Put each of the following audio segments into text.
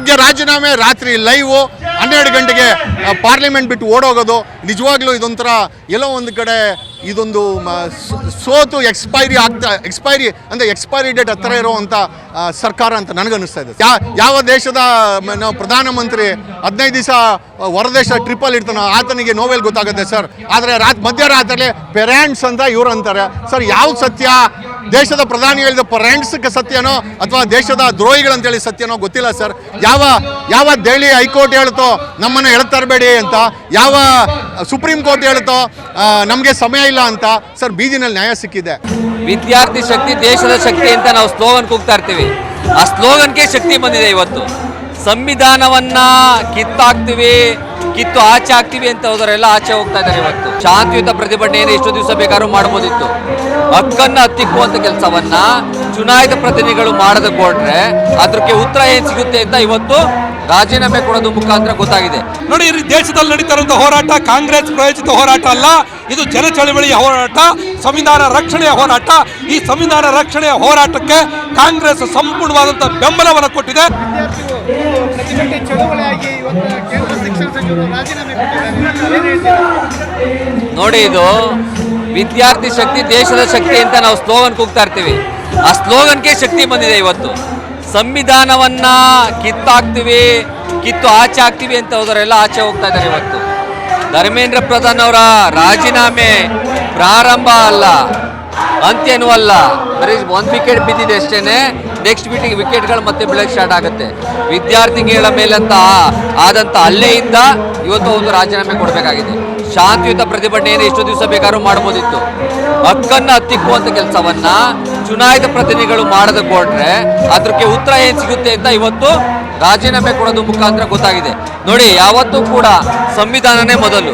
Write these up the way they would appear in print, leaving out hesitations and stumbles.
ಬೆಳಗ್ಗೆ ರಾಜೀನಾಮೆ, ರಾತ್ರಿ ಲೈವು, 12 ಗಂಟೆಗೆ ಪಾರ್ಲಿಮೆಂಟ್ ಬಿಟ್ಟು ಓಡೋಗೋದು. ನಿಜವಾಗ್ಲೂ ಇದೊಂಥರ ಎಲ್ಲೋ ಒಂದು ಕಡೆ ಇದೊಂದು ಸೋತು ಎಕ್ಸ್ಪೈರಿ ಅಂದರೆ ಎಕ್ಸ್ಪೈರಿ ಡೇಟ್ ಹತ್ತಿರ ಇರುವಂಥ ಸರ್ಕಾರ ಅಂತ ನನಗನ್ನಿಸ್ತಾ ಇದೆ. ಯಾವ ದೇಶದ ಪ್ರಧಾನಮಂತ್ರಿ 15 ದಿವಸ ಹೊರದೇಶ ಟ್ರಿಪ್ಪಲ್ಲಿ ಇರ್ತಾನೋ ಆತನಿಗೆ ನೋವೆಲ್ ಗೊತ್ತಾಗುತ್ತೆ ಸರ್. ಆದರೆ ಮಧ್ಯರಾತ್ರಿಯಲ್ಲಿ ಪೆರೆಂಟ್ಸ್ ಅಂತ ಇವ್ರು ಅಂತಾರೆ ಸರ್. ಯಾವ ಸತ್ಯ? ದೇಶದ ಪ್ರಧಾನಿ ಹೇಳಿದ ಪೆರೆಂಟ್ಸ್ಗೆ ಸತ್ಯನೋ ಅಥವಾ ದೇಶದ ದ್ರೋಹಿಗಳಂತೇಳಿ ಸತ್ಯನೋ ಗೊತ್ತಿಲ್ಲ ಸರ್. ಯಾವ ದೆಹಲಿ ಹೈಕೋರ್ಟ್ ಹೇಳ್ತೋ ನಮ್ಮನ್ನು ಎಳ್ತರಬೇಡಿ ಅಂತ, ಯಾವ ಸುಪ್ರೀಂ ಕೋರ್ಟ್ ಹೇಳ್ತೋ ನಮಗೆ ಸಮಯ ಇಲ್ಲ ಅಂತ ಸರ್. ಬೀದಿನಲ್ಲಿ ನ್ಯಾಯ ಸಿಕ್ಕಿದೆ. ವಿದ್ಯಾರ್ಥಿ ಶಕ್ತಿ ದೇಶದ ಶಕ್ತಿ ಅಂತ ನಾವು ಸ್ಲೋಗನ್ ಕೂಗ್ತಾ ಇರ್ತೀವಿ. ಆ ಸ್ಲೋಗನ್ಗೆ ಶಕ್ತಿ ಬಂದಿದೆ ಇವತ್ತು. ಸಂವಿಧಾನವನ್ನ ಕಿತ್ತು ಆಚೆ ಹಾಕ್ತೀವಿ ಅಂತ ಹೋದರೆಲ್ಲ ಆಚೆ ಹೋಗ್ತಾ ಇದ್ದಾರೆ. ಇವತ್ತು ಶಾಂತಿಯುತ ಪ್ರತಿಭಟನೆಯನ್ನು ಎಷ್ಟು ದಿವಸ ಬೇಕಾದ್ರೂ ಮಾಡ್ಬೋದಿತ್ತು. ಹಕ್ಕನ್ನು ಹತ್ತಿಕ್ಕುವಂತ ಕೆಲಸವನ್ನ ಚುನಾಯಿತ ಪ್ರತಿನಿಧಿಗಳು ಮಾಡದೆ ಕೊಟ್ರೆ ಅದಕ್ಕೆ ಉತ್ತರ ಏನ್ ಸಿಗುತ್ತೆ ಅಂತ ಇವತ್ತು ರಾಜೀನಾಮೆ ಕೊಡೋದು ಮುಖಾಂತರ ಗೊತ್ತಾಗಿದೆ. ನೋಡಿ, ಈ ದೇಶದಲ್ಲಿ ನಡೀತಾ ಇರುವಂತಹ ಹೋರಾಟ ಕಾಂಗ್ರೆಸ್ ಪ್ರಾಯೋಜಿತ ಹೋರಾಟ ಅಲ್ಲ, ಇದು ಜನ ಚಳವಳಿಯ ಹೋರಾಟ, ಸಂವಿಧಾನ ರಕ್ಷಣೆಯ ಹೋರಾಟ. ಈ ಸಂವಿಧಾನ ರಕ್ಷಣೆಯ ಹೋರಾಟಕ್ಕೆ ಕಾಂಗ್ರೆಸ್ ಸಂಪೂರ್ಣವಾದಂತಹ ಬೆಂಬಲವನ್ನು ಕೊಟ್ಟಿದೆ. ನೋಡಿ, ಇದು ವಿದ್ಯಾರ್ಥಿ ಶಕ್ತಿ ದೇಶದ ಶಕ್ತಿ ಅಂತ ನಾವು ಸ್ಲೋಗನ್ ಕೂಗ್ತಾ ಇರ್ತೀವಿ. ಆ ಸ್ಲೋಗನ್ಗೆ ಶಕ್ತಿ ಬಂದಿದೆ ಇವತ್ತು. ಸಂವಿಧಾನವನ್ನ ಕಿತ್ತು ಆಚೆ ಹಾಕ್ತೀವಿ ಅಂತ ಹೋದರೆಲ್ಲ ಆಚೆ ಹೋಗ್ತಾ ಇದ್ದಾರೆ. ಇವತ್ತು ಧರ್ಮೇಂದ್ರ ಪ್ರಧಾನ್ ಅವರ ರಾಜೀನಾಮೆ ಪ್ರಾರಂಭ ಅಲ್ಲ, ಅಂತ್ಯನೂ ಅಲ್ಲ. ಬರೀ 1 ವಿಕೆಟ್ ಬಿದ್ದಿದೆ ಅಷ್ಟೇನೆ. ನೆಕ್ಸ್ಟ್ ವಿಕೆಟ್ಗಳು ಮತ್ತೆ ಬೀಳಕ್ಕೆ ಸ್ಟಾರ್ಟ್ ಆಗುತ್ತೆ. ವಿದ್ಯಾರ್ಥಿಗಳ ಮೇಲಂತ ಆದಂಥ ಹಲ್ಲೆಯಿಂದ ಇವತ್ತು ಒಂದು ರಾಜೀನಾಮೆ ಕೊಡಬೇಕಾಗಿದೆ. ಶಾಂತಿಯುತ ಪ್ರತಿಭಟನೆಯನ್ನು ಎಷ್ಟು ದಿವಸ ಬೇಕಾದ್ರೂ ಮಾಡ್ಬೋದಿತ್ತು. ಹಕ್ಕನ್ನು ಹತ್ತಿಕ್ಕುವಂಥ ಕೆಲಸವನ್ನ ಚುನಾಯಿತ ಪ್ರತಿನಿಧಿಗಳು ಮಾಡದೆ ಕೊಟ್ರೆ ಅದಕ್ಕೆ ಉತ್ತರ ಏನು ಸಿಗುತ್ತೆ ಅಂತ ಇವತ್ತು ರಾಜೀನಾಮೆ ಕೊಡೋದು ಮುಖಾಂತರ ಗೊತ್ತಾಗಿದೆ. ನೋಡಿ, ಯಾವತ್ತೂ ಕೂಡ ಸಂವಿಧಾನನೇ ಮೊದಲು,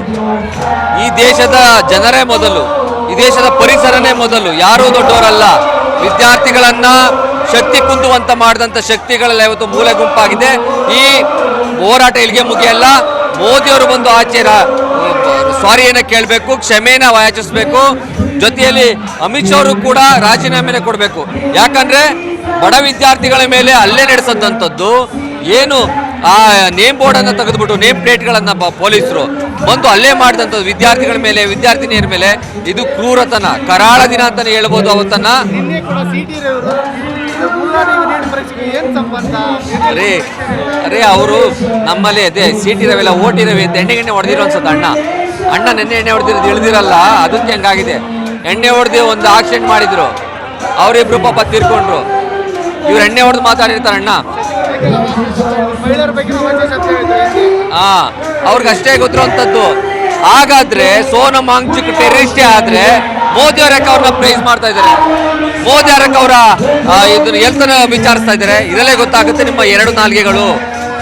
ಈ ದೇಶದ ಜನರೇ ಮೊದಲು, ಈ ದೇಶದ ಪರಿಸರನೇ ಮೊದಲು. ಯಾರೂ ದೊಡ್ಡವರಲ್ಲ. ವಿದ್ಯಾರ್ಥಿಗಳನ್ನ ಶಕ್ತಿ ಕುಂದುವಂತ ಮಾಡಿದಂಥ ಶಕ್ತಿಗಳೆಲ್ಲ ಇವತ್ತು ಮೂಲೆ ಗುಂಪಾಗಿದೆ. ಈ ಹೋರಾಟ ಇಲ್ಲಿಗೆ ಮುಗಿಯಲ್ಲ. ಮೋದಿಯವರು ಬಂದು ಆಚೆ ಸಾರಿಯನ್ನು ಕೇಳಬೇಕು, ಕ್ಷಮೆನ ಯಾಚಿಸಬೇಕು. ಜೊತೆಯಲ್ಲಿ ಅಮಿತ್ ಶಾ ಅವರು ಕೂಡ ರಾಜೀನಾಮೆನೆ ಕೊಡಬೇಕು. ಯಾಕಂದ್ರೆ ಬಡ ವಿದ್ಯಾರ್ಥಿಗಳ ಮೇಲೆ ಹಲ್ಲೆ ನಡೆಸದಂಥದ್ದು ಏನು, ಆ ನೇಮ್ ಬೋರ್ಡನ್ನು ತೆಗೆದುಬಿಟ್ಟು ನೇಮ್ ಪ್ಲೇಟ್ಗಳನ್ನು ಪೊಲೀಸರು ಬಂದು ಹಲ್ಲೆ ಮಾಡಿದಂಥದ್ದು ವಿದ್ಯಾರ್ಥಿಗಳ ಮೇಲೆ, ವಿದ್ಯಾರ್ಥಿನಿಯರ ಮೇಲೆ, ಇದು ಕ್ರೂರತನ, ಕರಾಳ ದಿನ ಅಂತಾನೆ ಹೇಳ್ಬೋದು. ಅವತ್ತನ್ನ ಅರೇ ಅವರು ನಮ್ಮಲ್ಲಿ ಅದೇ ಸಿಟಿ ರವೆಲ್ಲ ಓಟಿರವೆ ಅಂತ ಎಣ್ಣೆ ಹೊಡೆದಿರೋ ಅನ್ಸುತ್ತೆ. ಅಣ್ಣ ನೆನ್ನೆ ಎಣ್ಣೆ ಹೊಡೆದಿರೋದು ಇಳಿದಿರಲ್ಲ, ಅದಕ್ಕೆ ಹಂಗಾಗಿದೆ. ಎಣ್ಣೆ ಹೊಡೆದು ಒಂದು ಆಕ್ಸಿಡೆಂಟ್ ಮಾಡಿದ್ರು, ಅವರಿಬ್ರು ಪಾಪ ತೀರ್ಕೊಂಡ್ರು. ಇವ್ರು ಎಣ್ಣೆ ಹೊಡೆದು ಮಾತಾಡಿರ್ತಾರೆ ಅಣ್ಣ. ಅವ್ರಿಗಷ್ಟೇ ಗೊತ್ತಿರೋಂಥದ್ದು. ಹಾಗಾದ್ರೆ ಸೋನಮ್ ವಾಂಗ್ಚುಕ್ ಟೆರರಿಸ್ಟೇ ಆದ್ರೆ ಮೋದಿ ಅವರಕ್ಕೆ ಅವ್ರನ್ನ ಪ್ರೈಸ್ ಮಾಡ್ತಾ ಇದ್ದಾರೆ. ಮೋದಿ ಅವರಕ್ಕೆ ಅವರ ಇದನ್ನ ಎಲ್ತನ ವಿಚಾರಿಸ್ತಾ ಇದ್ದಾರೆ. ಇದರಲ್ಲೇ ಗೊತ್ತಾಗುತ್ತೆ ನಿಮ್ಮ 2 ನಾಲಿಗೆಗಳು,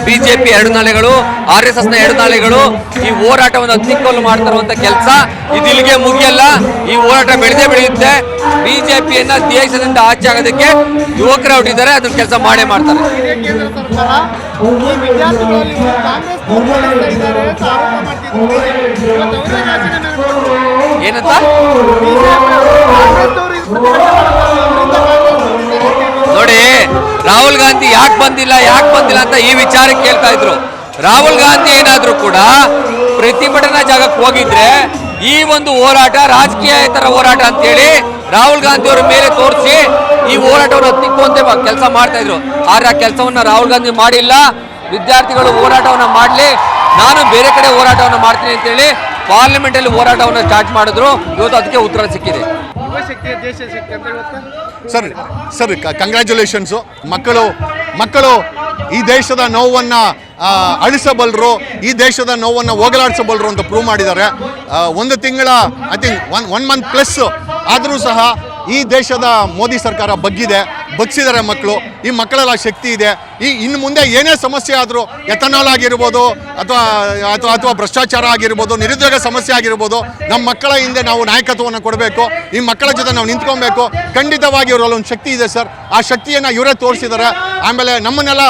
ಬಿಜೆಪಿ 2 ನಾಲೆಗಳು, RSS ನ 2 ನಾಲೆಗಳು ಈ ಹೋರಾಟವನ್ನು ಹತ್ತಿಕ್ಕಲು ಮಾಡ್ತಿರುವಂತ ಕೆಲಸ. ಇದು ಇಲ್ಲಿಗೆ ಮುಗಿಯಲ್ಲ. ಈ ಹೋರಾಟ ಬೆಳೆಯುತ್ತೆ. ಬಿಜೆಪಿಯನ್ನ ದೇಶದಿಂದ ಆಚೆ ಆಗೋದಕ್ಕೆ ಯುವಕರು ಹೊಟ್ಟಿದ್ದಾರೆ, ಅದನ್ನ ಕೆಲಸ ಮಾಡೇ ಮಾಡ್ತಾರೆ. ಏನಂತ ನೋಡಿ, ರಾಹುಲ್ ಗಾಂಧಿ ಯಾಕೆ ಬಂದಿಲ್ಲ ಅಂತ ಈ ವಿಚಾರಕ್ಕೆ ಕೇಳ್ತಾ ಇದ್ರು. ರಾಹುಲ್ ಗಾಂಧಿ ಏನಾದ್ರೂ ಕೂಡ ಪ್ರತಿಭಟನಾ ಜಾಗಕ್ಕೆ ಹೋಗಿದ್ರೆ ಈ ಒಂದು ಹೋರಾಟ ರಾಜಕೀಯೇತರ ಹೋರಾಟ ಅಂತೇಳಿ ರಾಹುಲ್ ಗಾಂಧಿ ಅವರ ಮೇಲೆ ತೋರಿಸಿ ಈ ಹೋರಾಟವನ್ನು ಹತ್ತಿಕ್ಕುವಂತೆ ಕೆಲಸ ಮಾಡ್ತಾ ಇದ್ರು. ಆದ್ರೆ ಆ ಕೆಲಸವನ್ನ ರಾಹುಲ್ ಗಾಂಧಿ ಮಾಡಿಲ್ಲ. ವಿದ್ಯಾರ್ಥಿಗಳು ಹೋರಾಟವನ್ನು ಮಾಡಲಿ, ನಾನು ಬೇರೆ ಕಡೆ ಹೋರಾಟವನ್ನು ಮಾಡ್ತೀನಿ ಅಂತೇಳಿ ಪಾರ್ಲಿಮೆಂಟ್ ಅಲ್ಲಿ ಹೋರಾಟವನ್ನು ಸ್ಟಾರ್ಟ್ ಮಾಡಿದ್ರು. ಇವತ್ತು ಅದಕ್ಕೆ ಉತ್ತರ ಸಿಕ್ಕಿದೆ. ಸರ್ ಕಂಗ್ರ್ಯಾಚುಲೇಷನ್ಸು. ಮಕ್ಕಳು ಈ ದೇಶದ ನೋವನ್ನು ಅಳಿಸಬಲ್ಲರು, ಈ ದೇಶದ ನೋವನ್ನು ಹೋಗಲಾಡಿಸಬಲ್ಲರು ಅಂತ ಪ್ರೂವ್ ಮಾಡಿದ್ದಾರೆ. 1 ತಿಂಗಳ ಐ ಥಿಂಕ್ 1 ಮಂತ್ ಪ್ಲಸ್ ಆದರೂ ಸಹ ಈ ದೇಶದ ಮೋದಿ ಸರ್ಕಾರ ಬಗ್ಗಿಸಿದ್ದಾರೆ ಮಕ್ಕಳು. ಈ ಮಕ್ಕಳೆಲ್ಲ ಶಕ್ತಿ ಇದೆ. ಇನ್ನು ಮುಂದೆ ಏನೇ ಸಮಸ್ಯೆ ಆದರೂ, ಎಥನಾಲ್ ಆಗಿರ್ಬೋದು ಅಥವಾ ಭ್ರಷ್ಟಾಚಾರ ಆಗಿರ್ಬೋದು, ನಿರುದ್ಯೋಗ ಸಮಸ್ಯೆ ಆಗಿರ್ಬೋದು, ನಮ್ಮ ಮಕ್ಕಳ ಹಿಂದೆ ನಾವು ನಾಯಕತ್ವವನ್ನು ಕೊಡಬೇಕು. ಈ ಮಕ್ಕಳ ಜೊತೆ ನಾವು ನಿಂತ್ಕೊಬೇಕು. ಖಂಡಿತವಾಗಿ ಇವರಲ್ಲಿ ಒಂದು ಶಕ್ತಿ ಇದೆ ಸರ್. ಆ ಶಕ್ತಿಯನ್ನು ಇವರೇ ತೋರಿಸಿದ್ದಾರೆ. ಆಮೇಲೆ ನಮ್ಮನ್ನೆಲ್ಲ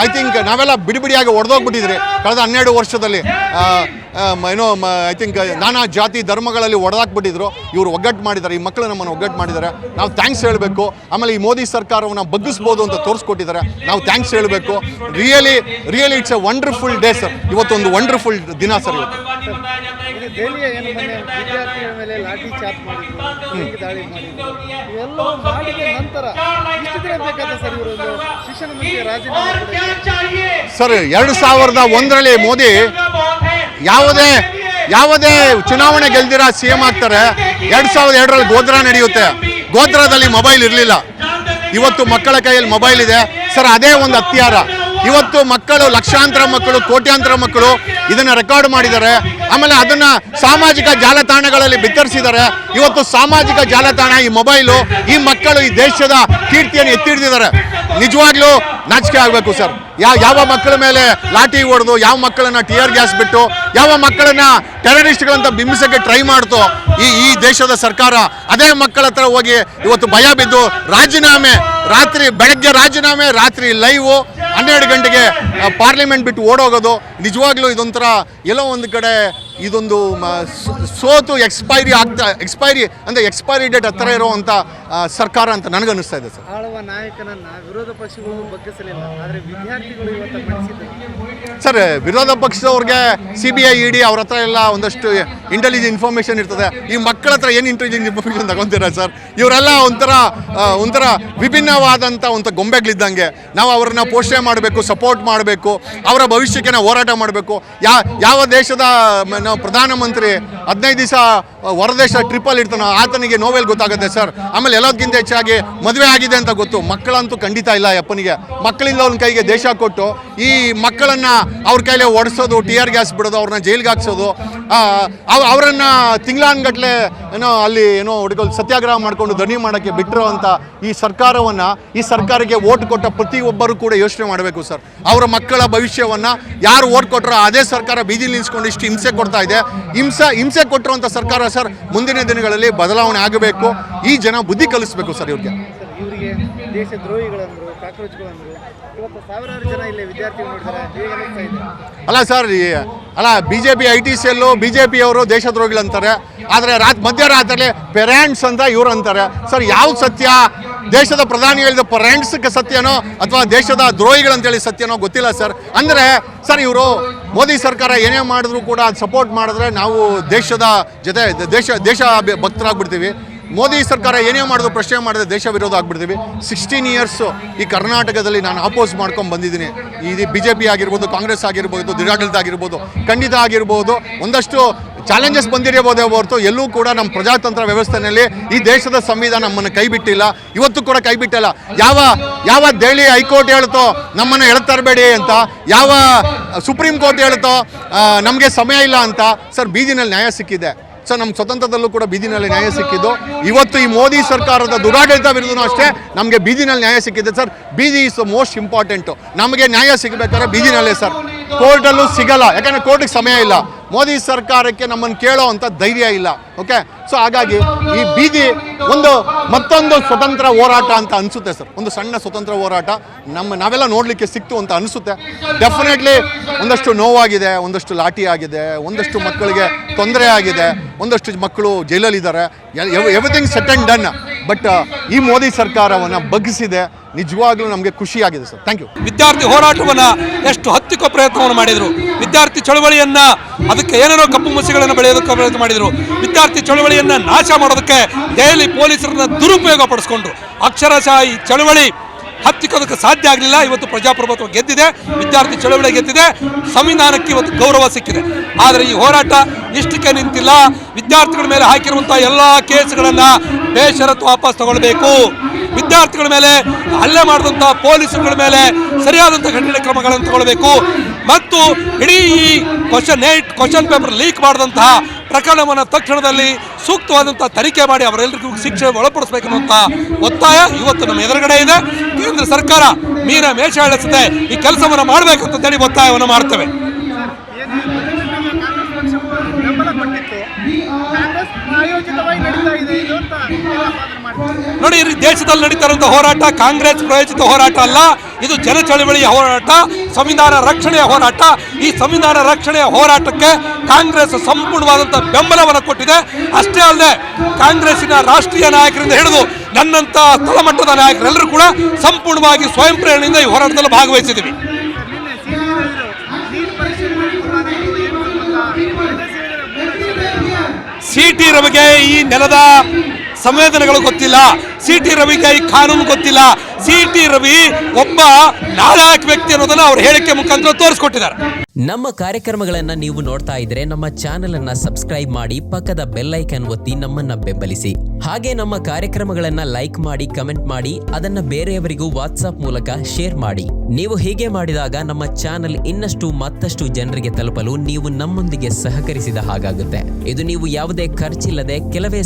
ಐ ಥಿಂಕ್ ನಾವೆಲ್ಲ ಬಿಡಿಯಾಗಿ ಹೊಡೆದೋಗ್ಬಿಟ್ಟಿದ್ರಿ ಕಳೆದ 12 ವರ್ಷದಲ್ಲಿ. ಐ ಥಿಂಕ್ ನಾನಾ ಜಾತಿ ಧರ್ಮಗಳಲ್ಲಿ ಹೊಡೆದಾಕ್ಬಿಟ್ಟಿದ್ರು. ಇವರು ಒಗ್ಗಟ್ಟು ಮಾಡಿದ್ದಾರೆ, ಈ ಮಕ್ಕಳು ನಮ್ಮನ್ನು ಒಗ್ಗಟ್ಟು ಮಾಡಿದ್ದಾರೆ. ನಾವು ಥ್ಯಾಂಕ್ಸ್ ಹೇಳಬೇಕು. ಆಮೇಲೆ ಈ ಮೋದಿ ಸರ್ಕಾರವನ್ನು ಬಗ್ಗಿಸ್ಬೋದು ಅಂತ ತೋರಿಸ್ಕೊಟ್ಟಿದ್ದಾರೆ. ನಾವು ಥ್ಯಾಂಕ್ಸ್ ಹೇಳಬೇಕು. Really it's A wonderful day sir. ಇವತ್ತೊಂದು ವಂಡರ್ಫುಲ್ ದಿನ ಸರ್ ಇವತ್ತು. ದೆಹಲಿಯ ಏನು ಮೊನ್ನೆ ವಿದ್ಯಾರ್ಥಿಗಳ ಮೇಲೆ ಲಾಠಿ ಚಾರ್ಜ್ ಮಾಡಿದ್ರು, ದಾಳಿ ಮಾಡಿದ್ರು, ಇವೆಲ್ಲವೂ ಮಾಡಿದ ನಂತರ ಇಷ್ಟು ದಿನ ಬೇಕಾದ ಸರ್ ಇವರು ಶಿಕ್ಷಣ ಮಂತ್ರಿ ರಾಜೀನಾಮೆ ಸರ್ 2001ರಲ್ಲಿ ಮೋದಿ ಯಾವುದೇ ಚುನಾವಣೆ ಗೆಲ್ದಿರ CM ಆಗ್ತಾರೆ. 2002ರಲ್ಲಿ ಗೋಧ್ರಾ ನಡೆಯುತ್ತೆ. ಗೋಧ್ರಾದಲ್ಲಿ ಮೊಬೈಲ್ ಇರಲಿಲ್ಲ. ಇವತ್ತು ಮಕ್ಕಳ ಕೈಯಲ್ಲಿ ಮೊಬೈಲ್ ಇದೆ ಸರ್. ಅದೇ ಒಂದು ಹತ್ಯಾರ. ಇವತ್ತು ಮಕ್ಕಳು, ಲಕ್ಷಾಂತರ ಮಕ್ಕಳು, ಕೋಟ್ಯಾಂತರ ಮಕ್ಕಳು ಇದನ್ನ ರೆಕಾರ್ಡ್ ಮಾಡಿದ್ದಾರೆ. ಆಮೇಲೆ ಅದನ್ನ ಸಾಮಾಜಿಕ ಜಾಲತಾಣಗಳಲ್ಲಿ ಬಿತ್ತರಿಸಿದ್ದಾರೆ. ಇವತ್ತು ಸಾಮಾಜಿಕ ಜಾಲತಾಣ, ಈ ಮೊಬೈಲು, ಈ ಮಕ್ಕಳು ಈ ದೇಶದ ಕೀರ್ತಿಯನ್ನು ಎತ್ತಿಡ್ದಿದ್ದಾರೆ. ನಿಜವಾಗ್ಲೂ ನಾಚಿಕೆ ಆಗಬೇಕು ಸರ್. ಯಾವ ಮಕ್ಕಳ ಮೇಲೆ ಲಾಠಿ ಹೊಡೆದು, ಯಾವ ಮಕ್ಕಳನ್ನ ಟಿಯರ್ ಗ್ಯಾಸ್ ಬಿಟ್ಟು, ಯಾವ ಮಕ್ಕಳನ್ನ ಟೆರರಿಸ್ಟ್ಗಳಂತ ಬಿಂಬಿಸಕ್ಕೆ ಟ್ರೈ ಮಾಡ್ತು ಈ ದೇಶದ ಸರ್ಕಾರ, ಅದೇ ಮಕ್ಕಳ ಹತ್ರ ಹೋಗಿ ಇವತ್ತು ಭಯ ಬಿದ್ದು ರಾಜೀನಾಮೆ, ಬೆಳಗ್ಗೆ ರಾಜೀನಾಮೆ, ರಾತ್ರಿ ಲೈವು, 12 ಗಂಟೆಗೆ ಪಾರ್ಲಿಮೆಂಟ್ ಬಿಟ್ಟು ಓಡೋಗೋದು. ನಿಜವಾಗ್ಲೂ ಇದೊಂಥರ ಎಲ್ಲೋ ಒಂದು ಕಡೆ ಇದೊಂದು ಸೋತು ಎಕ್ಸ್ಪೈರಿ ಡೇಟ್ ಹತ್ತಿರ ಇರುವಂಥ ಸರ್ಕಾರ ಅಂತ ನನಗನ್ನಿಸ್ತಾ ಇದೆ ಸರ್. ಆಳುವ ನಾಯಕನನ್ನ ವಿರೋಧ ಪಕ್ಷಗಳು ಬಗ್ಗಿಸಲಿಲ್ಲ, ಆದರೆ ವಿದ್ಯಾರ್ಥಿಗಳು ಇವತ್ತು ಮಣಿಸಿದ್ದಾರೆ ಸರ್. ವಿರೋಧ ಪಕ್ಷದವ್ರಿಗೆ CBI ED ಅವ್ರ ಹತ್ರ ಎಲ್ಲ ಒಂದಷ್ಟು ಇಂಟೆಲಿಜೆಂಟ್ ಇನ್ಫಾರ್ಮೇಷನ್ ಇರ್ತದೆ. ಈ ಮಕ್ಕಳ ಹತ್ರ ಏನು ಇಂಟೆಲಿಜೆಂಟ್ ಇನ್ಫಾರ್ಮೇಷನ್ ತಗೊಂತೀರಾ ಸರ್? ಇವರೆಲ್ಲ ಒಂಥರ ವಿಭಿನ್ನವಾದಂಥ ಒಂದು ಗೊಂಬೆಗಳಿದ್ದಂಗೆ. ನಾವು ಅವ್ರನ್ನ ಪೋಷಣೆ ಮಾಡಬೇಕು, ಸಪೋರ್ಟ್ ಮಾಡಬೇಕು, ಅವರ ಭವಿಷ್ಯಕ್ಕೆ ನಾವು ಹೋರಾಟ ಮಾಡಬೇಕು. ಯಾವ ದೇಶದ ನಾವು ಪ್ರಧಾನಮಂತ್ರಿ 15 ದಿವಸ ಹೊರದೇಶ ಟ್ರಿಪ್ಪಲ್ಲಿ ಇರ್ತಾನೋ ಆತನಿಗೆ ನೋವೆಲ್ ಗೊತ್ತಾಗುತ್ತೆ ಸರ್. ಆಮೇಲೆ ಎಲ್ಲದಕ್ಕಿಂತ ಹೆಚ್ಚಾಗಿ ಮದುವೆ ಆಗಿದೆ ಅಂತ ಗೊತ್ತು, ಮಕ್ಕಳಂತೂ ಖಂಡಿತ ಇಲ್ಲ ಅಪ್ಪನಿಗೆ. ಮಕ್ಕಳಿಂದ ಅವ್ನ ಕೈಗೆ ದೇಶ ಕೊಟ್ಟು ಈ ಮಕ್ಕಳನ್ನು ಅವ್ರ ಕೈಲೇ ಒಡಿಸೋದು, ಟಿಯರ್ ಗ್ಯಾಸ್ ಬಿಡೋದು, ಅವ್ರನ್ನ ಜೈಲಿಗೆ ಹಾಕ್ಸೋದು, ಅವರನ್ನ ತಿಂಗಳಾನ್ಗಟ್ಲೆ ಅಲ್ಲಿ ಹುಡುಗರು ಸತ್ಯಾಗ್ರಹ ಮಾಡ್ಕೊಂಡು ಧ್ವನಿ ಮಾಡೋಕ್ಕೆ ಬಿಟ್ಟಿರೋ ಅಂತ ಈ ಸರ್ಕಾರಕ್ಕೆ ಓಟ್ ಕೊಟ್ಟ ಪ್ರತಿಯೊಬ್ಬರು ಕೂಡ ಯೋಚನೆ ಮಾಡಬೇಕು ಸರ್. ಅವರ ಮಕ್ಕಳ ಭವಿಷ್ಯವನ್ನು ಯಾರು ಓಟ್ ಕೊಟ್ಟರೋ ಅದೇ ಸರ್ಕಾರ ಬೀದಿಲಿ ನಿಲ್ಸ್ಕೊಂಡು ಇಷ್ಟು ಹಿಂಸೆ ಕೊಡ್ತಾ ಇದೆ. ಹಿಂಸೆ ಕೊಟ್ಟಿರುವಂಥ ಸರ್ಕಾರ ಸರ್ ಮುಂದಿನ ದಿನಗಳಲ್ಲಿ ಬದಲಾವಣೆ ಆಗಬೇಕು. ಈ ಜನ ಬುದ್ಧಿ ಕಲಿಸ್ಬೇಕು ಸರ್ ಇವರಿಗೆ. ಇವರಿಗೆ ದೇಶದ್ರೋಹಿಗಳಂದ್ರು, ಕಾಕ್ರೋಚ್ಗಳಂದ್ರು, ಇವತ್ತು ಸಾವಿರಾರು ಜನ ಇಲ್ಲಿ ವಿದ್ಯಾರ್ಥಿಗಳು ನೋಡಿದ್ದಾರೆ. ಹೇಗೆ ಅನಿಸ್ತಾ ಇದೆ? ಅಲ್ಲ sir, BJP IT cell, BJP ಅವರು ದೇಶದ್ರೋಹಿಗಳಂತಾರೆ. ಆದರೆ ಮಧ್ಯರಾತ್ರಿಯಲ್ಲಿ ಪೇರೆಂಟ್ಸ್ ಅಂತ ಇವ್ರು ಅಂತಾರೆ ಸರ್. ಯಾವ ಸತ್ಯ? ದೇಶದ ಪ್ರಧಾನಿ ಹೇಳಿದ ಪೇರೆಂಟ್ಸ್ಗೆ ಸತ್ಯನೋ ಅಥವಾ ದೇಶದ ದ್ರೋಹಿಗಳಂತೇಳಿ ಸತ್ಯನೋ ಗೊತ್ತಿಲ್ಲ ಸರ್. ಅಂದರೆ ಸರ್ ಇವರು ಮೋದಿ ಸರ್ಕಾರ ಏನೇ ಮಾಡಿದ್ರು ಕೂಡ ಅದು ಸಪೋರ್ಟ್ ಮಾಡಿದ್ರೆ ನಾವು ದೇಶದ ಜೊತೆ ದೇಶ ಭಕ್ತರಾಗ್ಬಿಡ್ತೀವಿ. ಮೋದಿ ಸರ್ಕಾರ ಏನೇ ಮಾಡಿದ್ರು ಪ್ರಶ್ನೆ ಮಾಡಿದ್ರೆ ದೇಶ ವಿರೋಧ ಆಗ್ಬಿಡ್ತೀವಿ. 16 ಇಯರ್ಸು ಈ ಕರ್ನಾಟಕದಲ್ಲಿ ನಾನು ಅಪೋಸ್ ಮಾಡ್ಕೊಂಡು ಬಂದಿದ್ದೀನಿ. ಇದು BJP ಆಗಿರ್ಬೋದು, ಕಾಂಗ್ರೆಸ್ ಆಗಿರ್ಬೋದು, ದುರಾಡಳಿತ ಆಗಿರ್ಬೋದು, ಖಂಡಿತ ಆಗಿರ್ಬೋದು, ಒಂದಷ್ಟು ಚಾಲೆಂಜಸ್ ಬಂದಿರಬಹುದೇ ಹೊರತು ಎಲ್ಲೂ ಕೂಡ ನಮ್ಮ ಪ್ರಜಾತಂತ್ರ ವ್ಯವಸ್ಥೆಯಲ್ಲಿ ಈ ದೇಶದ ಸಂವಿಧಾನ ನಮ್ಮನ್ನು ಕೈ ಬಿಟ್ಟಿಲ್ಲ, ಇವತ್ತು ಕೂಡ ಕೈ ಬಿಟ್ಟಿಲ್ಲ. ಯಾವ ದೆಹಲಿ ಹೈಕೋರ್ಟ್ ಹೇಳ್ತೋ ನಮ್ಮನ್ನು ಎಳ್ತರಬೇಡಿ ಅಂತ, ಯಾವ ಸುಪ್ರೀಂ ಕೋರ್ಟ್ ಹೇಳ್ತೋ ನಮಗೆ ಸಮಯ ಇಲ್ಲ ಅಂತ ಸರ್ ಬೀದಿನಲ್ಲಿ ನ್ಯಾಯ ಸಿಕ್ಕಿದೆ ಸರ್. ನಮ್ಮ ಸ್ವತಂತ್ರದಲ್ಲೂ ಕೂಡ ಬೀದಿನಲ್ಲಿ ನ್ಯಾಯ ಸಿಕ್ಕಿದ್ದು. ಇವತ್ತು ಈ ಮೋದಿ ಸರ್ಕಾರದ ದುರಾಡಳಿತ ವಿರುದ್ಧನೂ ಅಷ್ಟೇ ನಮಗೆ ಬೀದಿನಲ್ಲಿ ನ್ಯಾಯ ಸಿಕ್ಕಿದೆ ಸರ್. ಬೀದಿ ಇಸ್ ಮೋಸ್ಟ್ ಇಂಪಾರ್ಟೆಂಟು. ನಮಗೆ ನ್ಯಾಯ ಸಿಗಬೇಕಾದ್ರೆ ಬೀದಿನಲ್ಲೇ ಸರ್, ಕೋರ್ಟಲ್ಲೂ ಸಿಗಲ್ಲ. ಯಾಕಂದರೆ ಕೋರ್ಟಿಗೆ ಸಮಯ ಇಲ್ಲ. ಮೋದಿ ಸರ್ಕಾರಕ್ಕೆ ನಮ್ಮನ್ನು ಕೇಳೋ ಅಂಥ ಧೈರ್ಯ ಇಲ್ಲ. ಓಕೆ, ಸೊ ಹಾಗಾಗಿ ಈ ಬೀದಿ ಮತ್ತೊಂದು ಸ್ವತಂತ್ರ ಹೋರಾಟ ಅಂತ ಅನಿಸುತ್ತೆ ಸರ್. ಒಂದು ಸಣ್ಣ ಸ್ವತಂತ್ರ ಹೋರಾಟ ನಾವೆಲ್ಲ ನೋಡಲಿಕ್ಕೆ ಸಿಕ್ತು ಅಂತ ಅನಿಸುತ್ತೆ. ಡೆಫಿನೆಟ್ಲಿ ಒಂದಷ್ಟು ನೋವಾಗಿದೆ, ಒಂದಷ್ಟು ಲಾಠಿ ಆಗಿದೆ, ಒಂದಷ್ಟು ಮಕ್ಕಳಿಗೆ ತೊಂದರೆ ಆಗಿದೆ, ಒಂದಷ್ಟು ಮಕ್ಕಳು ಜೈಲಲ್ಲಿದ್ದಾರೆ. Everything set and done. But ಈ ಮೋದಿ ಸರ್ಕಾರವನ್ನು ಬಗ್ಗಿಸಿದೆ. ನಿಜವಾಗ್ಲೂ ನಮಗೆ ಖುಷಿಯಾಗಿದೆ ಸರ್. Thank you. ವಿದ್ಯಾರ್ಥಿ ಹೋರಾಟವನ್ನು ಎಷ್ಟು ಹತ್ತಿಕ್ಕೋ ಪ್ರಯತ್ನವನ್ನು ಮಾಡಿದರು. ವಿದ್ಯಾರ್ಥಿ ಚಳವಳಿಯನ್ನು ಅದಕ್ಕೆ ಏನೇನೋ ಕಪ್ಪು ಮಸಿಗಳನ್ನು ಬೆಳೆಯೋದಕ್ಕೆ ಪ್ರಯತ್ನ ಮಾಡಿದರು. ವಿದ್ಯಾರ್ಥಿ ಚಳವಳಿಯನ್ನು ನಾಶ ಮಾಡೋದಕ್ಕೆ ದೆಹಲಿ ಪೊಲೀಸರನ್ನ ದುರುಪಯೋಗ ಪಡಿಸ್ಕೊಂಡ್ರು. ಅಕ್ಷರಶಃ ಈ ಚಳವಳಿ ಹತ್ತಿಕ್ಕೋದಕ್ಕೆ ಸಾಧ್ಯ ಆಗಲಿಲ್ಲ. ಇವತ್ತು ಪ್ರಜಾಪ್ರಭುತ್ವ ಗೆದ್ದಿದೆ, ವಿದ್ಯಾರ್ಥಿ ಚಳವಳಿ ಗೆದ್ದಿದೆ, ಸಂವಿಧಾನಕ್ಕೆ ಇವತ್ತು ಗೌರವ ಸಿಕ್ಕಿದೆ. ಆದರೆ ಈ ಹೋರಾಟ ಇಷ್ಟಕ್ಕೆ ನಿಂತಿಲ್ಲ. ವಿದ್ಯಾರ್ಥಿಗಳ ಮೇಲೆ ಹಾಕಿರುವಂಥ ಎಲ್ಲ ಕೇಸ್ಗಳನ್ನು ಬೇಷರತ್ತು ವಾಪಸ್ ತಗೊಳ್ಬೇಕು. ವಿದ್ಯಾರ್ಥಿಗಳ ಮೇಲೆ ಹಲ್ಲೆ ಮಾಡಿದಂಥ ಪೊಲೀಸರುಗಳ ಮೇಲೆ ಸರಿಯಾದಂಥ ಕಠಿಣ ಕ್ರಮಗಳನ್ನು ತಗೊಳ್ಬೇಕು. ಮತ್ತು ಇಡೀ ಈ ಕ್ವಶನ್ ಪೇಪರ್ ಲೀಕ್ ಮಾಡಿದಂತಹ ಪ್ರಕರಣವನ್ನು ತಕ್ಷಣದಲ್ಲಿ ಸೂಕ್ತವಾದಂಥ ತನಿಖೆ ಮಾಡಿ ಅವರೆಲ್ಲರಿಗೂ ಶಿಕ್ಷೆ ಒಳಪಡಿಸಬೇಕನ್ನುವಂಥ ಒತ್ತಾಯ ಇವತ್ತು ನಮ್ಮ ಎದುರುಗಡೆ ಇದೆ. ಕೇಂದ್ರ ಸರ್ಕಾರ ಮೇಷ ಎಳೆಸದೆ ಈ ಕೆಲಸವನ್ನು ಮಾಡಬೇಕಂತೇಳಿ ಒತ್ತಾಯವನ್ನು ಮಾಡ್ತೇವೆ. ನೋಡಿ, ದೇಶದಲ್ಲಿ ನಡೀತಾ ಇರುವಂಥ ಹೋರಾಟ ಕಾಂಗ್ರೆಸ್ ಪ್ರಾಯೋಜಿತ ಹೋರಾಟ ಅಲ್ಲ. ಇದು ಜನ ಚಳವಳಿಯ ಹೋರಾಟ, ಸಂವಿಧಾನ ರಕ್ಷಣೆಯ ಹೋರಾಟ. ಈ ಸಂವಿಧಾನ ರಕ್ಷಣೆಯ ಹೋರಾಟಕ್ಕೆ ಕಾಂಗ್ರೆಸ್ ಸಂಪೂರ್ಣವಾದಂಥ ಬೆಂಬಲವನ್ನು ಕೊಟ್ಟಿದೆ. ಅಷ್ಟೇ ಅಲ್ಲದೆ ಕಾಂಗ್ರೆಸ್ಸಿನ ರಾಷ್ಟ್ರೀಯ ನಾಯಕರಿಂದ ಹಿಡಿದು ನನ್ನಂಥ ತಳಮಟ್ಟದ ನಾಯಕರೆಲ್ಲರೂ ಕೂಡ ಸಂಪೂರ್ಣವಾಗಿ ಸ್ವಯಂ ಪ್ರೇರಣೆಯಿಂದ ಈ ಹೋರಾಟದಲ್ಲಿ ಭಾಗವಹಿಸಿದ್ದೀವಿ. ಸಿ.ಟಿ. ರವಿಗೆ ಈ ನೆಲದ ಸಂವೇದನೆಗಳು ಗೊತ್ತಿಲ್ಲ, ಸಿ.ಟಿ. ರವಿಗೆ ಈ ಕಾನೂನು ಗೊತ್ತಿಲ್ಲ. ಸಿ.ಟಿ. ರವಿ ಒಬ್ಬ ನಾಲಾಯಕ ವ್ಯಕ್ತಿ ಅನ್ನೋದನ್ನ ಅವ್ರ ಹೇಳಿಕೆ ಮುಖಾಂತರ ತೋರಿಸ್ಕೊಟ್ಟಿದ್ದಾರೆ. ನಮ್ಮ ಕಾರ್ಯಕ್ರಮಗಳನ್ನ ನೀವು ನೋಡ್ತಾ ಇದ್ರೆ ನಮ್ಮ ಚಾನೆಲ್ ಅನ್ನ ಸಬ್ಸ್ಕ್ರೈಬ್ ಮಾಡಿ, ಪಕ್ಕದ ಬೆಲ್ ಐಕಾನ್ ಒತ್ತಿ ನಮ್ಮನ್ನ ಬೆಂಬಲಿಸಿ. ಹಾಗೆ ನಮ್ಮ ಕಾರ್ಯಕ್ರಮಗಳನ್ನ ಲೈಕ್ ಮಾಡಿ, ಕಮೆಂಟ್ ಮಾಡಿ, ಅದನ್ನ ಬೇರೆಯವರಿಗೂ ವಾಟ್ಸ್ಆಪ್ ಮೂಲಕ ಶೇರ್ ಮಾಡಿ. ನೀವು ಹೀಗೆ ಮಾಡಿದಾಗ ನಮ್ಮ ಚಾನೆಲ್ ಇನ್ನಷ್ಟು ಮತ್ತಷ್ಟು ಜನರಿಗೆ ತಲುಪಲು ನೀವು ನಮ್ಮೊಂದಿಗೆ ಸಹಕರಿಸಿದ ಹಾಗಾಗುತ್ತೆ. ಇದು ನೀವು ಯಾವುದೇ ಖರ್ಚಿಲ್ಲದೆ ಕೆಲವೇ